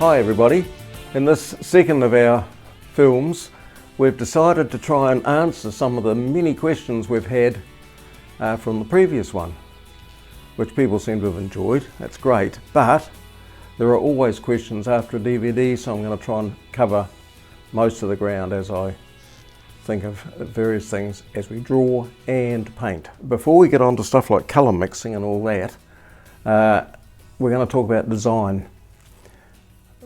Hi everybody, in this second of our films we've decided to try and answer some of the many questions we've had from the previous one, which people seem to have enjoyed. That's great, but there are always questions after a DVD, so I'm going to try and cover most of the ground as I think of various things as we draw and paint. Before we get on to stuff like colour mixing and all that, we're going to talk about design.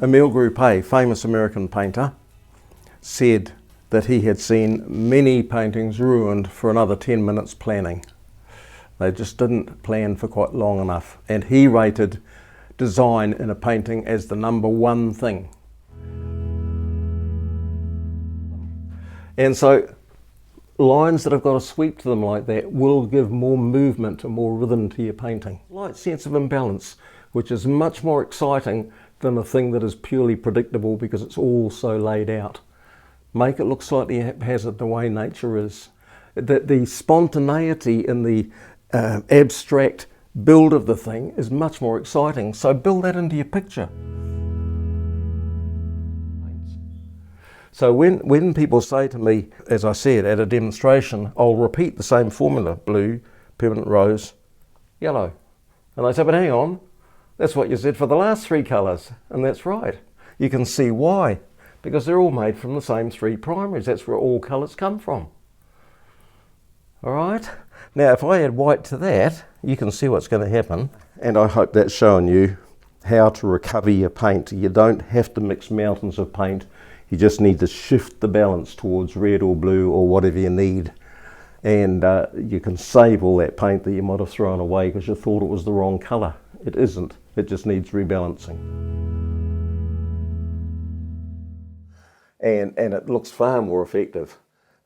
Emile Groupe, famous American painter, said that he had seen many paintings ruined for another 10 minutes planning. They just didn't plan for quite long enough, and he rated design in a painting as the #1 thing. And so lines that have got a sweep to them like that will give more movement and more rhythm to your painting. Light sense of imbalance, which is much more exciting than a thing that is purely predictable because it's all so laid out. Make it look slightly haphazard the way nature is. The spontaneity in the abstract build of the thing is much more exciting, so build that into your picture. So when people say to me, as I said at a demonstration, I'll repeat the same formula: blue, permanent rose, yellow. And I say, but hang on, that's what you said for the last 3 colours. And that's right. You can see why. Because they're all made from the same 3 primaries. That's where all colours come from. All right? Now, if I add white to that, you can see what's going to happen. And I hope that's showing you how to recover your paint. You don't have to mix mountains of paint. You just need to shift the balance towards red or blue or whatever you need. And you can save all that paint that you might have thrown away because you thought it was the wrong colour. It isn't. It just needs rebalancing. And it looks far more effective.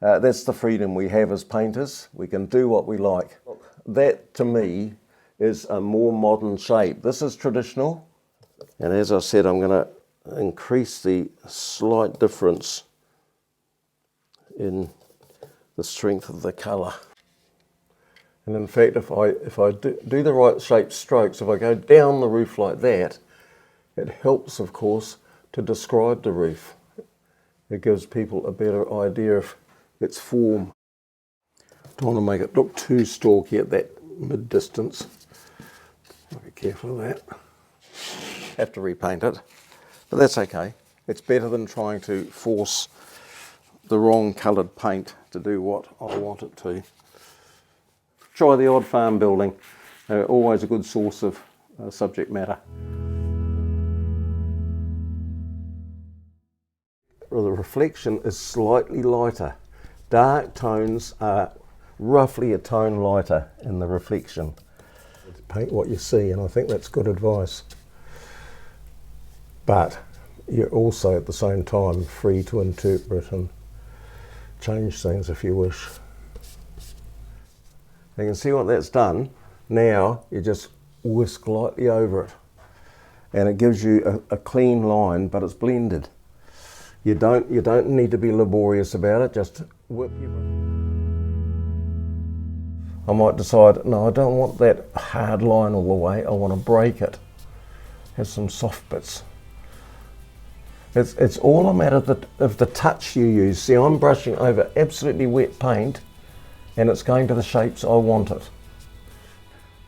That's the freedom we have as painters. We can do what we like. That, to me, is a more modern shape. This is traditional. And as I said, I'm going to increase the slight difference in the strength of the colour. And in fact, if I do the right shaped strokes, if I go down the roof like that, it helps, of course, to describe the roof. It gives people a better idea of its form. Don't want to make it look too stalky at that mid-distance. Be careful of that. Have to repaint it, but that's okay. It's better than trying to force the wrong coloured paint to do what I want it to. Try the odd farm building. They're always a good source of subject matter. Well, the reflection is slightly lighter. Dark tones are roughly a tone lighter in the reflection. Paint what you see, and I think that's good advice. But you're also at the same time free to interpret and change things if you wish. You can see what that's done. Now you just whisk lightly over it and it gives you a clean line, but it's blended. You don't need to be laborious about it, just whip your brush. I might decide, no, I don't want that hard line all the way, I want to break it. Have some soft bits. It's all a matter of the touch you use. See, I'm brushing over absolutely wet paint and it's going to the shapes I want it.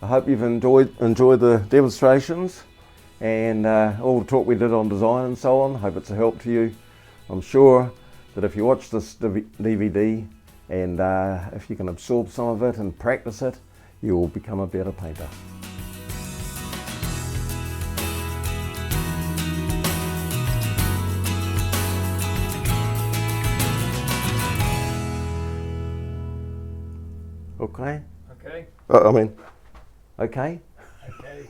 I hope you've enjoyed the demonstrations and all the talk we did on design and so on. I hope it's a help to you. I'm sure that if you watch this DVD and if you can absorb some of it and practice it, you will become a better painter. Okay? Okay. I mean, okay? Okay.